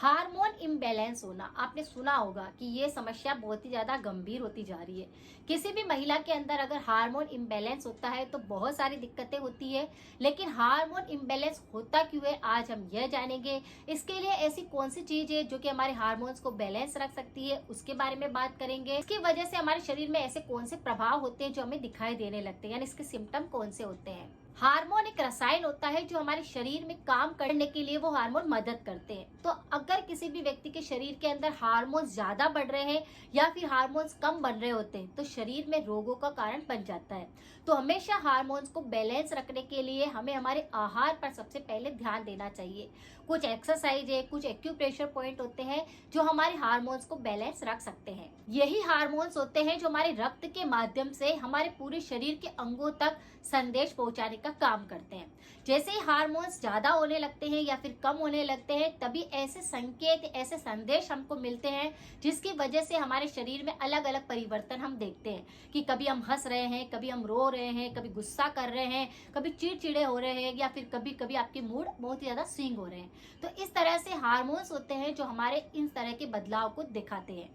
Hormone imbalance होना, आपने सुना होगा कि ये समस्या बहुत ही ज्यादा गंभीर होती जा रही है। किसी भी महिला के अंदर अगर हार्मोन इम्बैलेंस होता है तो बहुत सारी दिक्कतें होती है। लेकिन हार्मोन इम्बैलेंस होता क्यों है, आज हम यह जानेंगे। इसके लिए ऐसी कौन सी चीज है जो कि हमारे हार्मोन्स को बैलेंस रख सकती है, उसके बारे में बात करेंगे। इसकी वजह से हमारे शरीर में ऐसे कौन से प्रभाव होते हैं जो हमें दिखाई देने लगते हैं, यानी इसके सिम्टम कौन से होते हैं। हार्मोन एक रसायन होता है जो हमारे शरीर में काम करने के लिए वो हार्मोन मदद करते हैं। तो अगर किसी भी व्यक्ति के शरीर के अंदर हार्मोन्स ज्यादा बढ़ रहे हैं या फिर हार्मोन्स कम बन रहे होते हैं तो शरीर में रोगों का कारण बन जाता है। तो हमेशा हार्मोन्स को बैलेंस रखने के लिए हमें हमारे आहार पर सबसे पहले ध्यान देना चाहिए। कुछ एक्सरसाइज है, कुछ एक्यूप्रेशर पॉइंट होते हैं जो हमारे हार्मोन्स को बैलेंस रख सकते हैं। यही हार्मोन्स होते हैं जो हमारे रक्त के माध्यम से हमारे पूरे शरीर के अंगों तक संदेश पहुंचाने का काम करते हैं। जैसे ही हार्मोन्स ज्यादा होने लगते हैं या फिर कम होने लगते हैं तभी ऐसे संकेत, ऐसे संदेश हमको मिलते हैं जिसकी वजह से हमारे शरीर में अलग अलग परिवर्तन हम देखते हैं कि कभी हम हंस रहे हैं, कभी हम रो रहे हैं, कभी गुस्सा कर रहे हैं, कभी चिड़चिड़े हो रहे हैं या फिर कभी कभी आपके मूड बहुत ही ज्यादा स्विंग हो रहे हैं। तो इस तरह से हार्मोन्स होते हैं जो हमारे इन तरह के बदलाव को दिखाते हैं।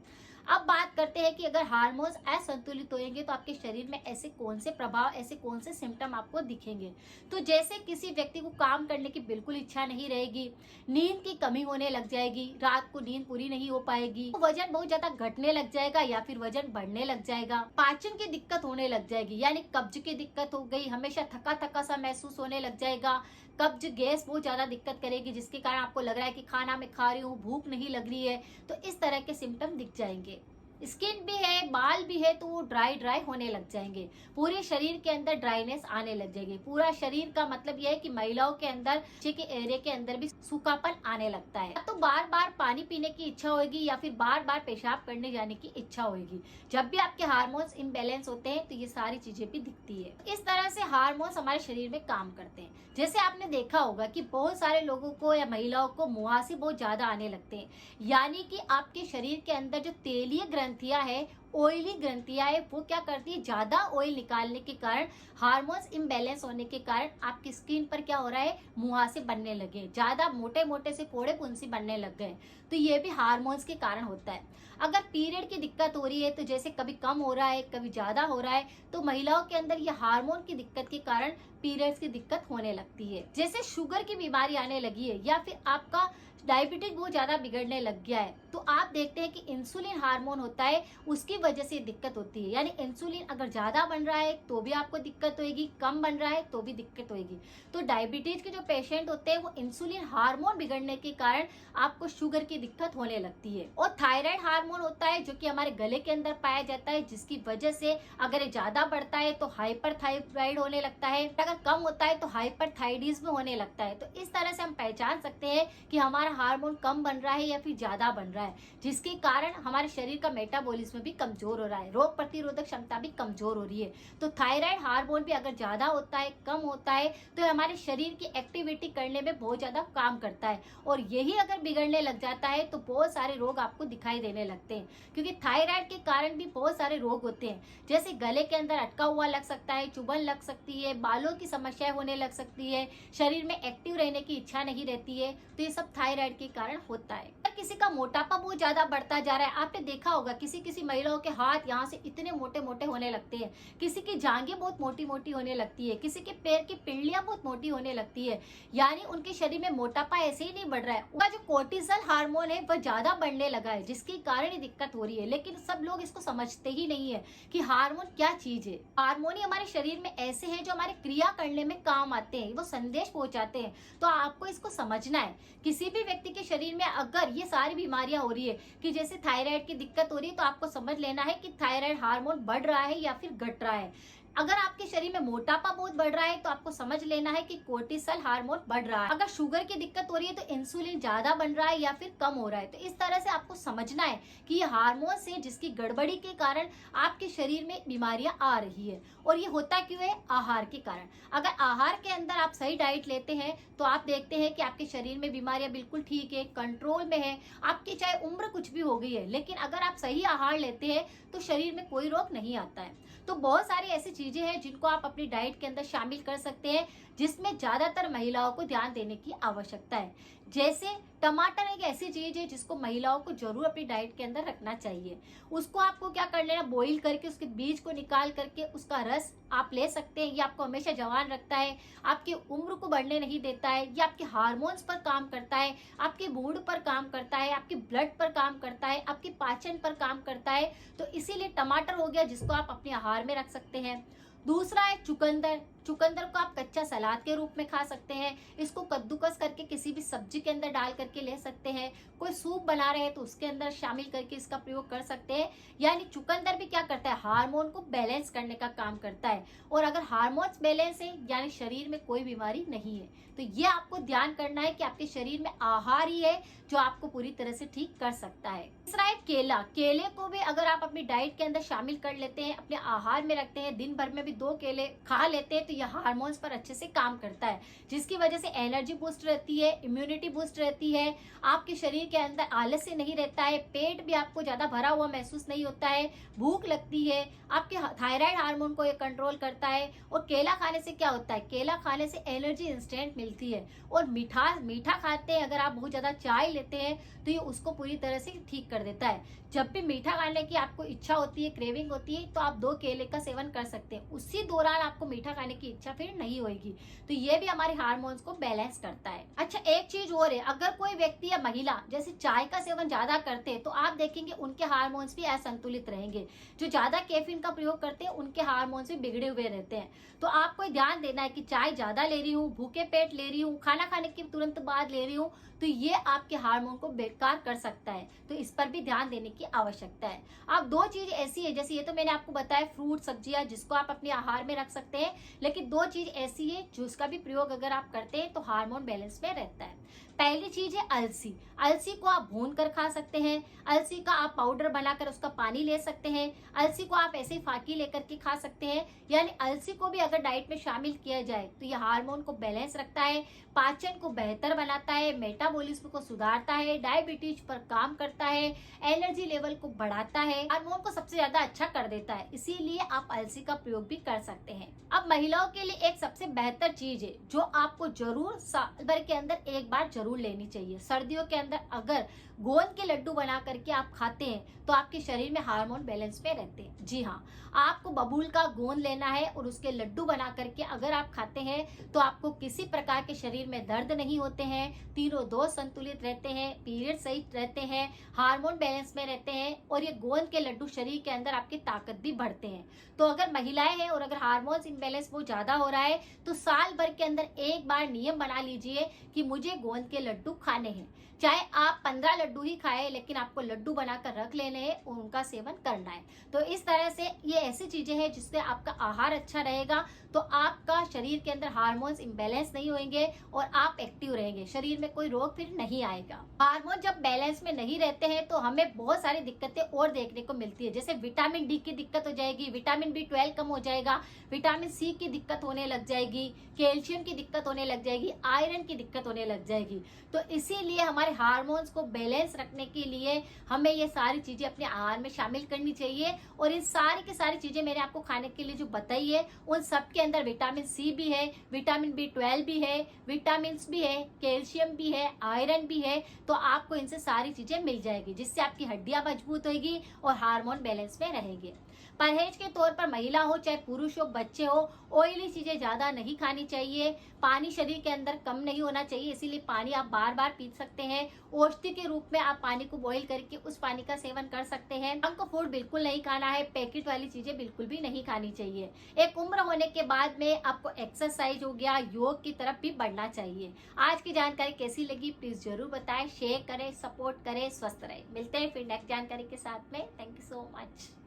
अब बात करते हैं कि अगर हार्मोन्स असंतुलित होंगे तो आपके शरीर में ऐसे कौन से प्रभाव, ऐसे कौन से सिम्टम आपको दिखेंगे। तो जैसे किसी व्यक्ति को काम करने की बिल्कुल इच्छा नहीं रहेगी, नींद की कमी होने लग जाएगी, रात को नींद पूरी नहीं हो पाएगी, वजन बहुत ज्यादा घटने लग जाएगा या फिर वजन बढ़ने लग जाएगा, पाचन की दिक्कत होने लग जाएगी, यानी कब्ज की दिक्कत हो गई, हमेशा थका थका सा महसूस होने लग जाएगा, कब्ज गैस बहुत ज्यादा दिक्कत करेगी जिसके कारण आपको लग रहा है कि खाना मैं खा रही हूँ, भूख नहीं लग रही है। तो इस तरह के सिम्टम दिख जाएंगे। स्किन भी है, बाल भी है तो वो ड्राई ड्राई होने लग जाएंगे, पूरे शरीर के अंदर ड्राइनेस आने लग जाएगी। पूरा शरीर का मतलब यह है कि महिलाओं के अंदर नीचे के एरिया के अंदर भी सूखापन आने लगता है। तो बार बार पानी पीने की इच्छा होगी या फिर बार बार पेशाब करने जाने की इच्छा होगी। जब भी आपके हार्मोन्स इम्बैलेंस होते हैं तो ये सारी चीजें भी दिखती है। इस तरह से हार्मोन्स हमारे शरीर में काम करते हैं। जैसे आपने देखा होगा कि बहुत सारे लोगों को या महिलाओं को मुहासे बहुत ज्यादा आने लगते हैं, यानी कि आपके शरीर के अंदर जो तेलीय ग्रंथियां है, ऑयली ग्रंथियां है, वो क्या करती है, ज्यादा ऑयल निकालने के कारण, हार्मोन्स इम्बैलेंस होने के कारण आपकी स्किन पर क्या हो रहा है, मुहासे बनने लगे, ज्यादा मोटे मोटे से फोड़े फुंसी बनने लग गए। तो ये भी हार्मोन्स के कारण होता है। अगर पीरियड की दिक्कत हो रही है तो जैसे कभी कम हो रहा है, कभी ज्यादा हो रहा है, तो महिलाओं के अंदर ये हार्मोन की दिक्कत के कारण पीरियड्स की दिक्कत होने लगती है। जैसे शुगर की बीमारी आने लगी है या फिर आपका डायबिटीज बहुत ज्यादा बिगड़ने लग गया है तो आप देखते हैं कि इंसुलिन हार्मोन होता है, उसकी वजह से दिक्कत होती है। यानी इंसुलिन अगर ज्यादा बन रहा है तो भी आपको दिक्कत होगी, कम बन रहा है तो भी दिक्कत होगी। तो डायबिटीज के जो पेशेंट होते हैं वो इंसुलिन हार्मोन बिगड़ने के कारण आपको शुगर की दिक्कत होने लगती है। और थायराइड हार्मोन होता है जो कि हमारे गले के अंदर पाया जाता है, जिसकी वजह से अगर ये ज्यादा बढ़ता है तो हाइपर थायराइड होने लगता है, अगर कम होता है तो हाइपर थायराइडिज्म होने लगता है। तो इस तरह से हम पहचान सकते हैं कि हमारा हार्मोन कम बन रहा है या फिर ज्यादा बन रहा है, जिसके कारण हमारे शरीर का मेटाबॉलिज्म भी कमजोर हो रहा है, रोग प्रतिरोधक क्षमता भी कमजोर हो रही है। तो थायराइड हार्मोन भी अगर ज्यादा होता है, कम होता है, तो हमारे शरीर की एक्टिविटी करने में बहुत ज्यादा काम करता है। और यही अगर बिगड़ने लग जाता है तो बहुत सारे रोग आपको दिखाई देने लगते हैं, क्योंकि थायराइड के कारण भी बहुत सारे रोग होते हैं। जैसे गले के अंदर अटका हुआ लग सकता है, चुभन लग सकती है, बालों की समस्याएं होने लग सकती है, शरीर में एक्टिव रहने की इच्छा नहीं रहती है। तो ये सब थायराइड के कारण होता है। किसी का मोटापा बहुत ज्यादा बढ़ता जा रहा है, आपने देखा होगा किसी किसी महिलाओं के हाथ यहाँ से इतने मोटे मोटे होने लगते हैं, किसी की जांघें बहुत मोटी मोटी होने लगती है, किसी के पैर की पिंडलियां बहुत मोटी होने लगती है। यानी उनके शरीर में मोटापा ऐसे ही नहीं बढ़ रहा है, उनका जो कोर्टिसोल हार्मोन है वह ज्यादा बढ़ने लगा है, जिसके कारण ये दिक्कत हो रही है। लेकिन सब लोग इसको समझते ही नहीं है कि हार्मोन क्या चीज है। हार्मोन ही हमारे शरीर में ऐसे हैं जो हमारे क्रिया करने में काम आते हैं, वो संदेश पहुंचाते हैं। तो आपको इसको समझना है। किसी भी व्यक्ति के शरीर में अगर ये सारी बीमारियां हो रही है कि जैसे थायराइड की दिक्कत हो रही है, तो आपको समझ लेना है कि थायराइड हार्मोन बढ़ रहा है या फिर घट रहा है। अगर आपके शरीर में मोटापा बहुत बढ़ रहा है तो आपको समझ लेना है कि कोर्टिसोल हार्मोन बढ़ रहा है। अगर शुगर की दिक्कत हो रही है तो इंसुलिन ज्यादा बन रहा है या फिर कम हो रहा है। तो इस तरह से आपको समझना है कि ये हार्मोन से जिसकी गड़बड़ी के कारण आपके शरीर में बीमारियां आ रही है। और ये होता क्यों है, आहार के कारण। अगर आहार के अंदर आप सही डाइट लेते हैं तो आप देखते हैं कि आपके शरीर में बीमारियां बिल्कुल ठीक है, कंट्रोल में है, आपकी चाहे उम्र कुछ भी हो गई है, लेकिन अगर आप सही आहार लेते हैं तो शरीर में कोई रोग नहीं आता है। तो बहुत सारी ऐसी चीजें हैं जिनको आप अपनी डाइट के अंदर शामिल कर सकते हैं, जिसमें ज्यादातर महिलाओं को ध्यान देने की आवश्यकता है। जैसे टमाटर एक ऐसी चीज है जिसको महिलाओं को जरूर अपनी डाइट के अंदर रखना चाहिए। उसको आपको क्या कर लेना, बॉईल करके उसके बीज को निकाल करके उसका रस आप ले सकते हैं। ये आपको हमेशा जवान रखता है, आपकी उम्र को बढ़ने नहीं देता है, ये आपके हार्मोन्स पर काम करता है, आपके मूड पर काम करता है, आपके ब्लड पर काम करता है, आपके पाचन पर काम करता है। तो इसीलिए टमाटर हो गया जिसको आप अपने आहार में रख सकते हैं। दूसरा है चुकंदर। चुकंदर को आप कच्चा सलाद के रूप में खा सकते हैं, इसको कद्दूकस करके किसी भी सब्जी के अंदर डाल करके ले सकते हैं, कोई सूप बना रहे हैं तो उसके अंदर शामिल करके इसका प्रयोग कर सकते हैं। यानी चुकंदर भी क्या करता है, हार्मोन को बैलेंस करने का काम करता है। और अगर हार्मोन्स बैलेंस है यानी शरीर में कोई बीमारी नहीं है। तो ये आपको ध्यान करना है कि आपके शरीर में आहार ही है जो आपको पूरी तरह से ठीक कर सकता है। तीसरा है केला। केले को भी अगर आप अपनी डाइट के अंदर शामिल कर लेते हैं, अपने आहार में रखते हैं, दिन भर में भी 2 केले खा लेते हैं, तो यह हार्मोन्स पर अच्छे से काम करता है, जिसकी वजह से एनर्जी बूस्ट रहती है, इम्यूनिटी बूस्ट रहती है, आपके शरीर के अंदर आलस्य नहीं रहता है, पेट भी आपको ज्यादा भरा हुआ महसूस नहीं होता है, भूख लगती है, आपके थायराइड हार्मोन को ये कंट्रोल करता है। और केला खाने से क्या होता है, केला खाने से एनर्जी इंस्टेंट मिलती है। और मीठा खाते हैं अगर आप बहुत ज्यादा चाय लेते हैं तो ये उसको पूरी तरह से ठीक कर देता है। जब भी मीठा खाने की आपको इच्छा होती है, क्रेविंग होती है, तो आप 2 केले का सेवन कर सकते हैं, उसी दौरान आपको मीठा खाने की इच्छा फिर नहीं होगी। तो ये भी हमारे हार्मोन्स को बैलेंस करता है। अच्छा, एक चीज और है, अगर कोई व्यक्ति या महिला जैसे चाय का सेवन ज्यादा करते हैं तो आप देखेंगे उनके हार्मोन्स भी असंतुलित रहेंगे। जो ज्यादा कैफीन का प्रयोग करते हैं उनके हार्मोन्स भी बिगड़े हुए रहते हैं। तो आपको ध्यान देना है कि चाय ज्यादा ले रही हूँ, भूखे पेट ले रही हूँ, खाना खाने के तुरंत बाद ले रही हूँ, तो ये आपके हार्मोन को बेकार कर सकता है। तो इस पर भी ध्यान देने की आवश्यकता है। अब 2 चीज ऐसी है, जैसे ये तो मैंने आपको बताया फ्रूट सब्जियां जिसको आप अपने आहार में रख सकते हैं, लेकिन 2 चीज ऐसी है जिसका भी प्रयोग अगर आप करते हैं तो हार्मोन बैलेंस में रहता है। पहली चीज है अलसी। अलसी को आप भून कर खा सकते हैं, अलसी का आप पाउडर बनाकर उसका पानी ले सकते हैं, अलसी को आप ऐसे ही फाकी लेकर के खा सकते हैं। यानी अलसी को भी अगर डाइट में शामिल किया जाए तो यह हार्मोन को बैलेंस रखता है, पाचन को बेहतर बनाता है, मेटाबॉलिज्म को सुधारता है, डायबिटीज पर काम करता है, एनर्जी लेवल को बढ़ाता है, हार्मोन को सबसे ज्यादा अच्छा कर देता है। इसीलिए आप अलसी का प्रयोग भी कर सकते हैं। अब महिलाओं के लिए एक सबसे बेहतर चीज है जो आपको जरूर साल भर के अंदर एक बार जरूर लेनी चाहिए। सर्दियों के अंदर अगर गोंद के लड्डू बना करके आप खाते हैं तो आपके शरीर में हार्मोन बैलेंस में रहते हैं। जी हाँ, आपको बबूल का गोंद लेना है और उसके लड्डू बना करके अगर आप खाते हैं तो आपको किसी प्रकार के शरीर में दर्द नहीं होते हैं, तीनों दोष संतुलित रहते हैं, पीरियड सही रहते हैं, हार्मोन बैलेंस में रहते हैं, और ये गोंद के लड्डू शरीर के अंदर आपकी ताकत भी बढ़ते हैं। तो अगर महिलाएं हैं और अगर हार्मोन्स इम्बैलेंस वो ज्यादा हो रहा है तो साल भर के अंदर एक बार नियम बना लीजिए कि मुझे गोंद के लड्डू खाने हैं। चाहे आप 15 लड्डू ही खाएं, लेकिन आपको लड्डू बनाकर रख लेने हैं और उनका सेवन करना है। तो इस तरह से ये ऐसी चीजें हैं जिससे आपका आहार अच्छा रहेगा, तो आपका शरीर के अंदर हार्मोन्स इम्बैलेंस नहीं होंगे और आप एक्टिव रहेंगे, शरीर में कोई रोग फिर नहीं आएगा। हार्मोन जब बैलेंस में नहीं रहते हैं तो हमें बहुत सारी दिक्कतें और देखने को मिलती है, जैसे विटामिन डी की दिक्कत हो जाएगी, विटामिन B12 कम हो जाएगा, विटामिन सी की दिक्कत होने लग जाएगी, कैल्शियम की दिक्कत होने लग जाएगी, आयरन की दिक्कत होने लग जाएगी। तो इसीलिए हमारे हार्मोन्स को बैलेंस रखने के लिए हमें ये सारी चीजें अपने आहार में शामिल करनी चाहिए। और इन सारी की सारी चीजें मैंने आपको खाने के लिए जो बताई है उन सब के अंदर विटामिन सी भी है, विटामिन B12 भी है, विटामिन भी है, कैल्शियम भी है, आयरन भी है। तो आपको इनसे सारी चीजें मिल जाएगी जिससे आपकी हड्डियां मजबूत होगी और हार्मोन बैलेंस में रहेंगे। परहेज के तौर पर महिला हो चाहे पुरुष हो, बच्चे हो, ऑयली चीजें ज्यादा नहीं खानी चाहिए, पानी शरीर के अंदर कम नहीं होना चाहिए, इसीलिए पानी आप बार बार पी सकते हैं। औषधि के रूप में आप पानी को बॉईल करके उस पानी का सेवन कर सकते हैं। जंक फूड बिल्कुल नहीं खाना है, पैकेट वाली चीजें बिल्कुल भी नहीं खानी चाहिए। एक उम्र होने के बाद में आपको एक्सरसाइज हो गया, योग की तरफ भी बढ़ना चाहिए। आज की जानकारी कैसी लगी प्लीज जरूर बताएं, शेयर करें, सपोर्ट करें, स्वस्थ रहें। मिलते हैं फिर नेक्स्ट जानकारी के साथ में। Thank you so much.